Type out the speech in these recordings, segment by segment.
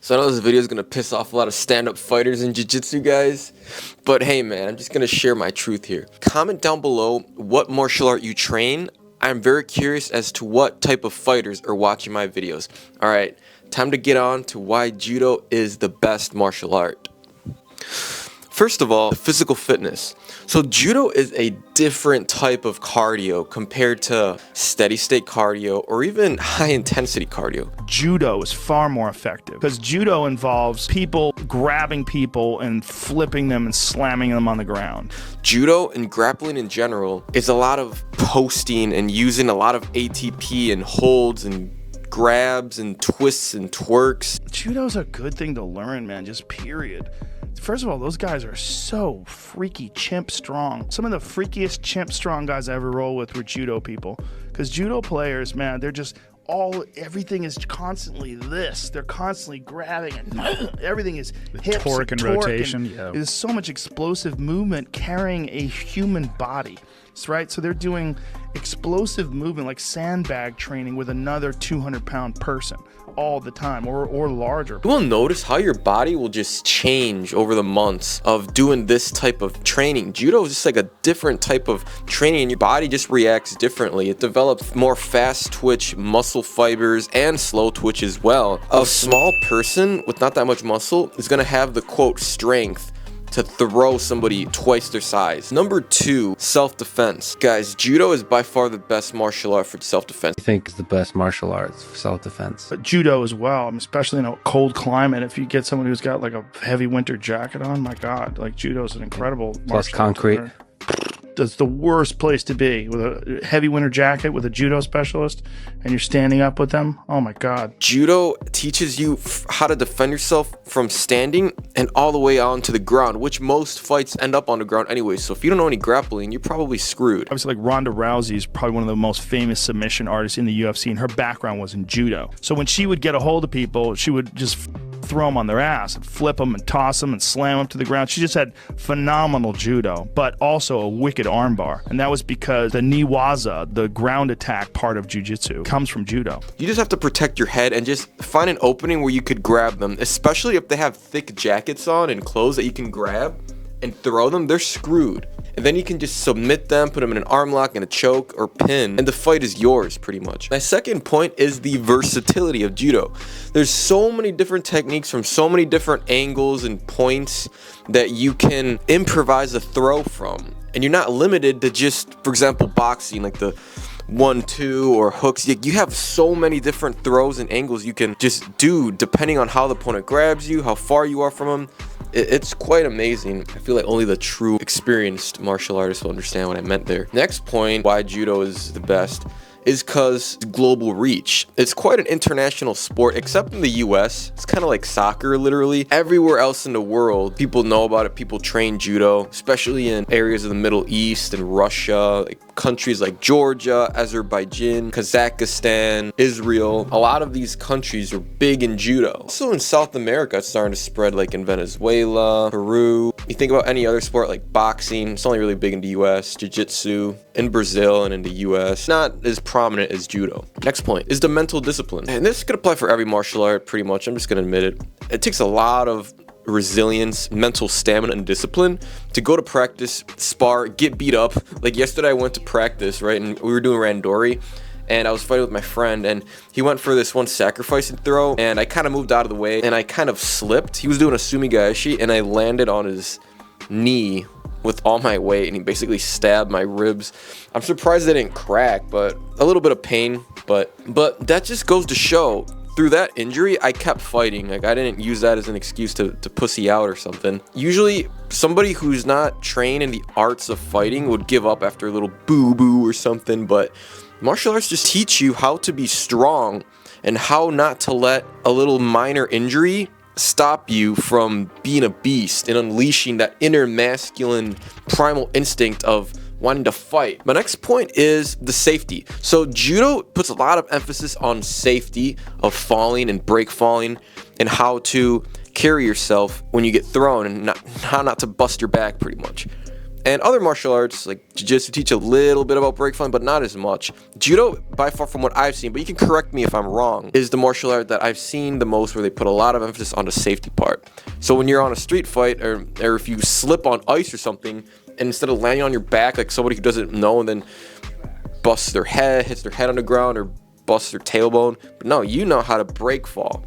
So I know this video is gonna piss off a lot of stand-up fighters and jiu-jitsu guys, but hey man, I'm just gonna share my truth here. Comment down below what martial art you train. I'm very curious as to what type of fighters are watching my videos. Alright, time to get on to why Judo is the best martial art. First of all, physical fitness. So Judo is a different type of cardio compared to steady state cardio or even high intensity cardio. Judo is far more effective because Judo involves people grabbing people and flipping them and slamming them on the ground. Judo and grappling in general is a lot of posting and using a lot of ATP and holds and grabs and twists and twerks. Judo's a good thing to learn, man, just period. First of all, those guys are so freaky chimp strong. Some of the freakiest chimp strong guys I ever roll with were Judo people. Because Judo players, man, they're just everything is constantly this. They're constantly grabbing and everything is hips torque and rotation. Yeah. There's so much explosive movement carrying a human body. Right? So they're doing explosive movement like sandbag training with another 200-pound person all the time or larger. You will notice how your body will just change over the months of doing this type of training. Judo is just like a different type of training and your body just reacts differently. It develops more fast twitch muscle fibers and slow twitch as well. A small person with not that much muscle is going to have the quote strength to throw somebody twice their size. Number 2, self-defense. Guys, Judo is by far the best martial art for self-defense. I think is the best martial arts for self-defense. But Judo as well, especially in a cold climate. If you get someone who's got like a heavy winter jacket on, my God, like Judo is an incredible Plus martial concrete. art. That's the worst place to be, with a heavy winter jacket with a Judo specialist and you're standing up with them. Oh my God. Judo teaches you how to defend yourself from standing and all the way onto the ground, which most fights end up on the ground anyway. So if you don't know any grappling, you're probably screwed. Obviously, like Ronda Rousey is probably one of the most famous submission artists in the UFC, and her background was in Judo. So when she would get a hold of people, she would just throw them on their ass and flip them and toss them and slam them to the ground. She just had phenomenal Judo, but also a wicked armbar. And that was because the Niwaza, the ground attack part of Jiu-Jitsu, comes from Judo. You just have to protect your head and just find an opening where you could grab them, especially if they have thick jackets on and clothes that you can grab and throw them. They're screwed. And then you can just submit them, put them in an arm lock and a choke or pin, and the fight is yours pretty much. My second point is the versatility of Judo. There's so many different techniques from so many different angles and points that you can improvise a throw from. And you're not limited to just, for example, boxing, like the 1-2 or hooks. You have so many different throws and angles you can just do depending on how the opponent grabs you, how far you are from them. It's quite amazing. I feel like only the true experienced martial artists will understand what I meant there. Next point, why Judo is the best, is because global reach. It's quite an international sport, except in the US. It's kind of like soccer, literally. Everywhere else in the world, people know about it. People train Judo, especially in areas of the Middle East and Russia, like countries like Georgia, Azerbaijan, Kazakhstan, Israel. A lot of these countries are big in Judo. Also in South America, it's starting to spread, like in Venezuela, Peru. You think about any other sport like boxing, it's only really big in the US, jiu-jitsu, in Brazil and in the US. Not as prominent as Judo. Next point is the mental discipline. And this could apply for every martial art pretty much. I'm just gonna admit it. It takes a lot of resilience, mental stamina, and discipline to go to practice, spar, get beat up. Like yesterday I went to practice, right, and we were doing randori, and I was fighting with my friend, and he went for this one sacrificing throw, and I kind of moved out of the way, and I kind of slipped. He was doing a sumigaeshi, and I landed on his knee with all my weight, and he basically stabbed my ribs. I'm surprised they didn't crack, but a little bit of pain, but that just goes to show, through that injury, I kept fighting. Like, I didn't use that as an excuse to pussy out or something. Usually, somebody who's not trained in the arts of fighting would give up after a little boo-boo or something, but martial arts just teach you how to be strong and how not to let a little minor injury stop you from being a beast and unleashing that inner masculine primal instinct of wanting to fight. My next point is the safety. So Judo puts a lot of emphasis on safety of falling and break falling and how to carry yourself when you get thrown and how not to bust your back pretty much. And other martial arts, like jiu-jitsu, teach a little bit about break falling, but not as much. Judo, by far from what I've seen, but you can correct me if I'm wrong, is the martial art that I've seen the most where they put a lot of emphasis on the safety part. So when you're on a street fight, or if you slip on ice or something, and instead of landing on your back like somebody who doesn't know and then busts their head, hits their head on the ground, or busts their tailbone, but no, you know how to break fall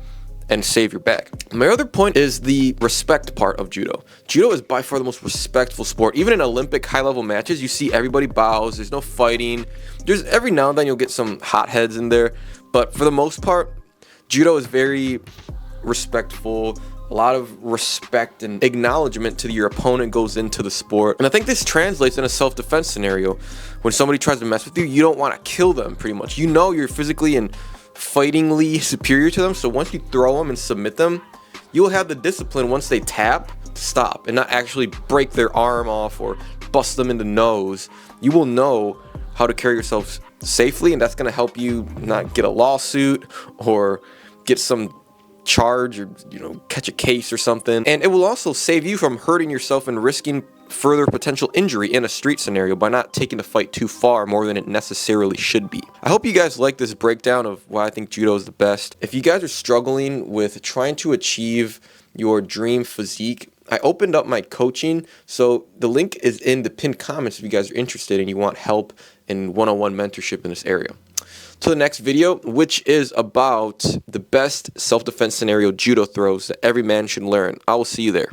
and save your back. My other point is the respect part of judo. Judo is by far the most respectful sport. Even in Olympic high-level matches, you see everybody bows. There's no fighting. There's every now and then you'll get some hotheads in there, but for the most part, judo is very respectful. A lot of respect and acknowledgement to your opponent goes into the sport. And I think this translates in a self-defense scenario. When somebody tries to mess with you, you don't want to kill them pretty much. You know you're physically and fightingly superior to them, so once you throw them and submit them, you'll have the discipline once they tap to stop and not actually break their arm off or bust them in the nose. You will know how to carry yourself safely, and that's going to help you not get a lawsuit or get some charge or catch a case or something. And it will also save you from hurting yourself and risking further potential injury in a street scenario by not taking the fight too far more than it necessarily should be. I hope you guys like this breakdown of why I think judo is the best. If you guys are struggling with trying to achieve your dream physique, I opened up my coaching, so the link is in the pinned comments if you guys are interested and you want help in one-on-one mentorship in this area. To the next video, which is about the best self-defense scenario judo throws that every man should learn. I will see you there.